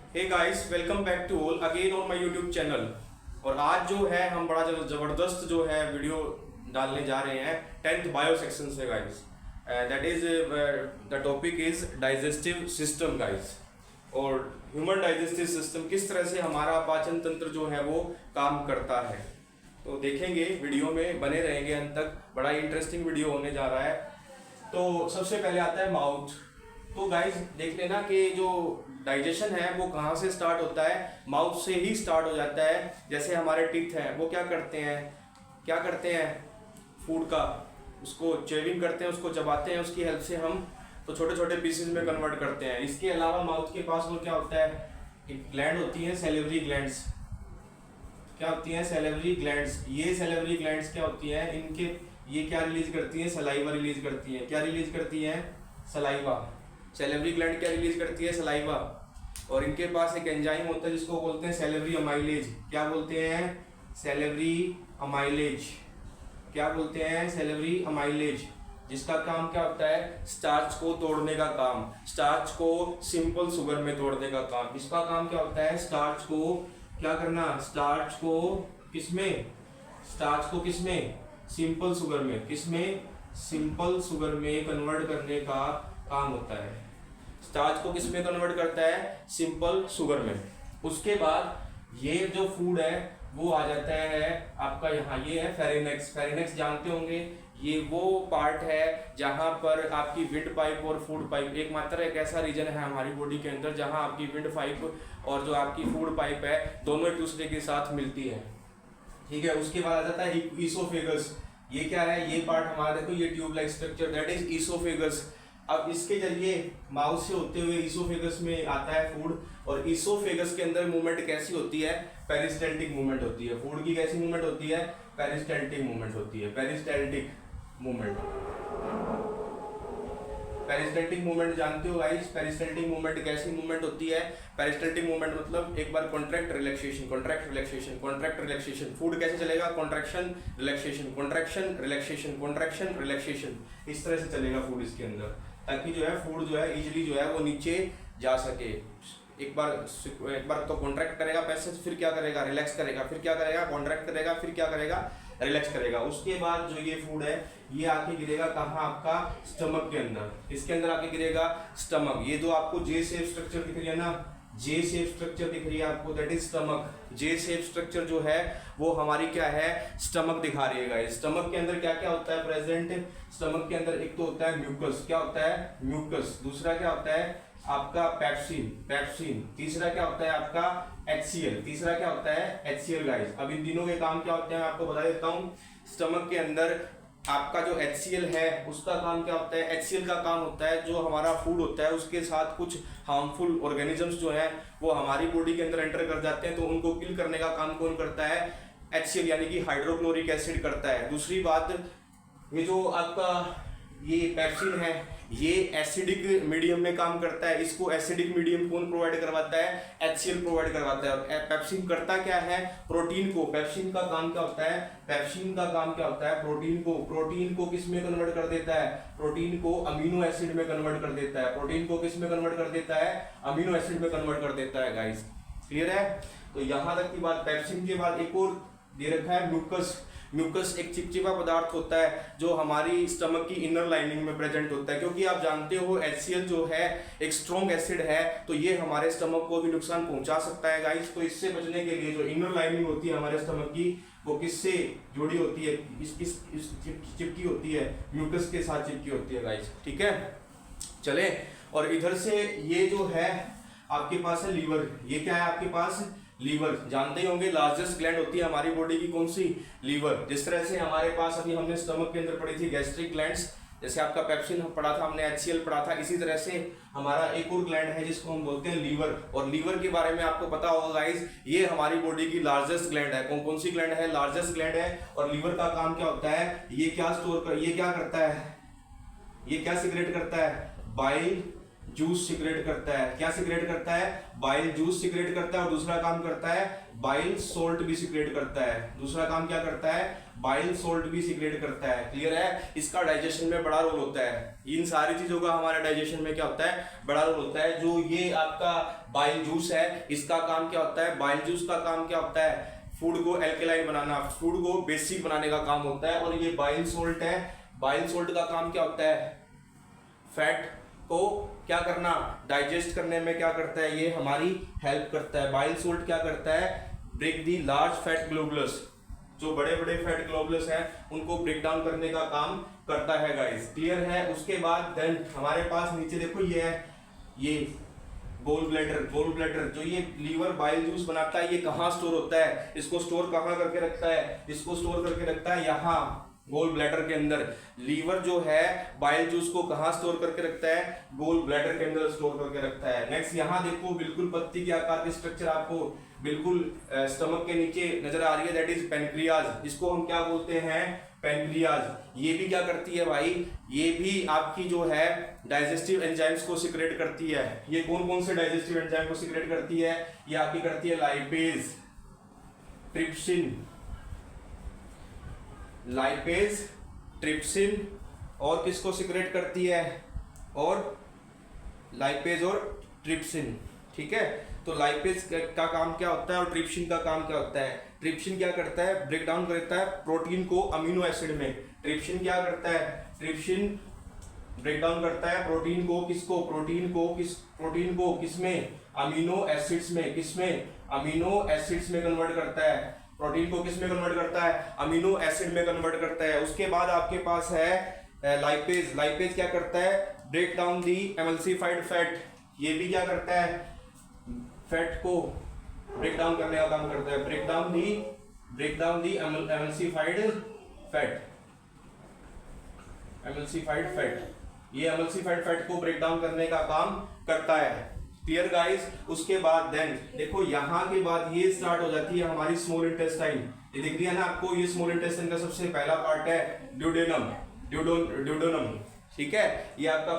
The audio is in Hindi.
Hey guys, welcome back to all again on my YouTube channel. और आज जो है हम बड़ा ज़बरदस्त जो है वीडियो डालने जा रहे हैं 10th बायो सेक्शन से guys. That is the topic is digestive system guys. और ह्यूमन डाइजेस्टिव सिस्टम किस तरह से हमारा पाचन तंत्र जो है वो काम करता है, तो देखेंगे वीडियो में, बने रहेंगे अंत तक। बड़ा इंटरेस्टिंग वीडियो होने जा रहा है। तो सबसे पहले आता है माउथ। तो गाइस देख लेना कि जो डाइजेशन है वो कहाँ से स्टार्ट होता है, माउथ से ही स्टार्ट हो जाता है। जैसे हमारे टीथ हैं वो क्या करते हैं फूड का, उसको चेविंग करते हैं, उसको चबाते हैं, उसकी हेल्प से हम तो छोटे छोटे पीसेस में कन्वर्ट करते हैं। इसके अलावा माउथ के पास वो क्या होता है, एक ग्लैंड होती है सैलिवरी ग्लैंड्स। क्या होती हैं? Salivary glands. ये सैलिवरी ग्लैंड्स क्या होती हैं, इनके ये क्या रिलीज करती हैं? सलाइवा रिलीज करती हैं। क्या रिलीज करती हैं? सलाइवा। सैलिवरी ग्लैंड क्या रिलीज करती है? सलाइवा। और इनके पास एक एंजाइम होता है जिसको बोलते हैं सैलिवरी अमाइलेज। क्या बोलते हैं? Salivary amylase. क्या बोलते हैं? Salivary amylase. जिसका काम क्या होता है? स्टार्च को तोड़ने का काम, स्टार्च को सिंपल शुगर में तोड़ने का काम। इसका काम क्या होता है? स्टार्च को क्या करना? स्टार्च को किसमें? स्टार्च को किसमें? सिंपल शुगर में। किसमें? सिंपल शुगर में कन्वर्ट करने का काम होता है। स्टार्च को किसमें कन्वर्ट करता है? सिंपल शुगर में। उसके बाद ये जो फूड है वो आ जाता है आपका, यहाँ ये है फेरिनेक्स। फेरिनेक्स जानते होंगे, ये वो पार्ट है जहाँ पर आपकी विंड पाइप और फूड पाइप, एकमात्र एक ऐसा रीजन है हमारी बॉडी के अंदर जहाँ आपकी विंड पाइप और जो आपकी फूड पाइप है दोनों एक दूसरे के साथ मिलती है। ठीक है। उसके बाद आ जाता है ईसोफेगस। ये क्या है? ये पार्ट हमारा, देखो ये tube like structure, that is oesophagus. अब इसके जरिए माउथ से होते हुए ईसोफेगस में आता है फूड। और ईसोफेगस के अंदर मूवमेंट कैसी होती है? पेरिस्टैल्टिक मूवमेंट होती है। फूड की कैसी मूवमेंट होती है? पेरिस्टैल्टिक मूवमेंट होती है। Peristaltic movement. पेरिस्टैल्टिक मूवमेंट जानते हो गाइस? पेरिस्टैल्टिक मूवमेंट कैसी मूवमेंट होती है? पेरिस्टैल्टिक मूवमेंट मतलब एक बार contract relaxation, contract relaxation, contract relaxation. Food कैसे चलेगा? Contraction relaxation, contraction relaxation, contraction relaxation. इस तरह से चलेगा फूड इसके अंदर, ताकि जो है फूड जो है इजीली जो है वो नीचे जा सके। एक बार तो कॉन्ट्रैक्ट करेगा पैसे, फिर क्या करेगा? रिलैक्स करेगा, फिर क्या करेगा? कॉन्ट्रैक्ट करेगा, फिर क्या करेगा? रिलैक्स करेगा। उसके बाद जो ये फूड है ये आके गिरेगा कहाँ? आपका स्टमक के अंदर। इसके अंदर आके गिरेगा स्टमक। ये जो आपको जे शेप स्ट्रक्चर दिख रही है ना, जे शेप स्ट्रक्चर दिख रही है आपको, that is stomach. J shape structure जो है वो हमारी क्या है? स्टमक दिखा रही है गाइस। स्टमक के अंदर क्या क्या होता है प्रेजेंट? स्टमक के अंदर एक तो होता है म्यूकस। क्या होता है? म्यूकस। दूसरा क्या होता है आपका? पेप्सिन। पेप्सिन। तीसरा क्या होता है आपका? HCl। तीसरा क्या होता है? HCl guys. अब इन तीनों के काम क्या होते हैं मैं आपको बता देता हूँ। स्टमक के अंदर आपका जो HCl है उसका काम क्या होता है? HCl का काम होता है जो हमारा फूड होता है उसके साथ कुछ हार्मफुल ऑर्गेनिजम्स जो हैं वो हमारी बॉडी के अंदर एंटर कर जाते हैं, तो उनको किल करने का काम कौन करता है? HCl यानी कि हाइड्रोक्लोरिक एसिड करता है। दूसरी बात, ये जो आपका ये पेप्सिन है ये एसिडिक मीडियम में काम करता है। इसको एसिडिक मीडियम कौन प्रोवाइड करवाता है? HCl प्रोवाइड करवाता है। और पेप्सिन करता क्या है? प्रोटीन को। पेप्सिन का काम क्या होता है? पेप्सिन का काम क्या होता है? प्रोटीन को किस में कन्वर्ट कर देता है? प्रोटीन को अमीनो एसिड में कन्वर्ट कर देता है। प्रोटीन को किस में कन्वर्ट कर देता है? अमीनो एसिड में कन्वर्ट कर देता है गाइस। क्लियर है? तो यहां तक की बात। पेप्सिन के बाद एक और दे रखा है म्यूकस। म्यूकस एक चिपचिपा पदार्थ होता है जो हमारी स्टमक की इनर लाइनिंग में प्रेजेंट होता है, क्योंकि आप जानते हो HCl जो है एक स्ट्रॉन्ग एसिड है, तो ये हमारे स्टमक को भी नुकसान पहुंचा सकता है गाइस। तो इससे बचने के लिए जो इनर लाइनिंग होती है हमारे स्टमक की वो किससे जुड़ी होती है? इस चिपकी होती है, म्यूकस के साथ चिपकी होती है गाइस। ठीक है, चले। और इधर से ये जो है आपके पास है लीवर। ये क्या है आपके पास? लीवर। जानते ही होंगे लार्जेस्ट ग्लैंड होती है हमारी बॉडी की, कौन सी? लीवर। जिस तरह से हमारे पास अभी हमने स्टमक के अंदर पढ़ी थी गैस्ट्रिक ग्लैंड्स, जैसे आपका पेप्सिन पढ़ा था हमने, HCl पढ़ा था, इसी तरह से हमारा एक और ग्लैंड है जिसको हम बोलते हैं लीवर। और लीवर के बारे में आपको पता होगा गाइस, ये हमारी बॉडी की लार्जेस्ट ग्लैंड है। कौन सी ग्लैंड है? लार्जेस्ट ग्लैंड है। और लीवर का काम क्या होता है? ये क्या करता है? ये क्या सिक्रेट करता है? बाइल जूस सिक्रेट करता है। क्या सिक्रेट करता है? बाइल जूस सिक्रेट करता है। और दूसरा काम करता है बाइल सोल्ट भी सिक्रेट करता है। दूसरा काम क्या करता है? बाइल सोल्ट भी सिक्रेट करता है। क्लियर है? इसका डाइजेशन में बड़ा रोल होता है। इन सारी चीजों का हमारे डाइजेशन में क्या होता है? बड़ा रोल होता है। जो ये आपका बाइल जूस है, इसका काम क्या होता है? बाइल जूस का काम क्या होता है? फूड को एल्केलाइन बनाना, फूड को बेसिक बनाने का काम होता है। और ये बाइल सोल्ट है, बाइल सोल्ट का काम क्या होता है? फैट को क्या करना? डाइजेस्ट करने में क्या करता है? ये हमारी हेल्प करता है। बाइल सोल्ट क्या करता है? ब्रेक दी लार्ज फैट ग्लोबुलस, जो बड़े बड़े फैट ग्लोबुलस हैं उनको ब्रेक डाउन करने का काम करता है गाइस। क्लियर है? उसके बाद देन हमारे पास नीचे देखो ये है, ये गोल ब्लैडर जो ये लीवर बाइल जूस बनाता है, ये कहाँ स्टोर होता है? इसको स्टोर कहाँ करके रखता है? इसको स्टोर करके रखता है यहाँ गोल ब्लैडर के अंदर। लीवर जो है बाइल जूस को कहाँ स्टोर करके रखता है? गोल ब्लैडर के अंदर स्टोर करके रखता है। नेक्स्ट यहाँ देखो, बिल्कुल पत्ती के आकार की स्ट्रक्चर आपको बिल्कुल स्टमक के नीचे नजर आ रही है, दैट इज पेनक्रियाज। इसको हम क्या बोलते हैं? पेनक्रियाज। ये भी क्या करती है भाई? ये भी आपकी जो है डाइजेस्टिव एंजाइम्स को सिक्रेट करती है। ये कौन कौन से डाइजेस्टिव एंजाइम को सिक्रेट करती है? ये आपकी करती है लाइपेज, ट्रिप्सिन और किसको सिक्रेट करती है? और लाइपेज और ट्रिप्सिन। ठीक है, तो लाइपेज का काम क्या होता है और ट्रिप्सिन का काम क्या होता है? ट्रिप्सिन क्या करता है? ब्रेक डाउन करता है प्रोटीन को अमीनो एसिड में। ट्रिप्सिन क्या करता है? ट्रिप्सिन ब्रेक डाउन करता है प्रोटीन को, किसको? प्रोटीन को किसमें? अमीनो एसिड्स में। किसमें? अमीनो एसिड्स में कन्वर्ट करता है। प्रोटीन को किस में कन्वर्ट करता है? अमीनो एसिड में कन्वर्ट करता है। उसके बाद आपके पास है लाइपेज क्या करता है? Break down the emulsified fat. ये भी क्या करता है? फैट को ब्रेक डाउन करने का काम करता है। Break down the emulsified fat. ये एमल्सिफाइड फैट को ब्रेक डाउन करने का काम करता है। Clear guys? उसके बाद देन देखो यहाँ के बाद ये स्टार्ट हो जाती है हमारी स्मॉल इंटेस्टाइन। ये दिख रही है ना आपको? ये स्मॉल इंटेस्टाइन का सबसे पहला पार्ट है ड्यूडेनम। ठीक है, ये आपका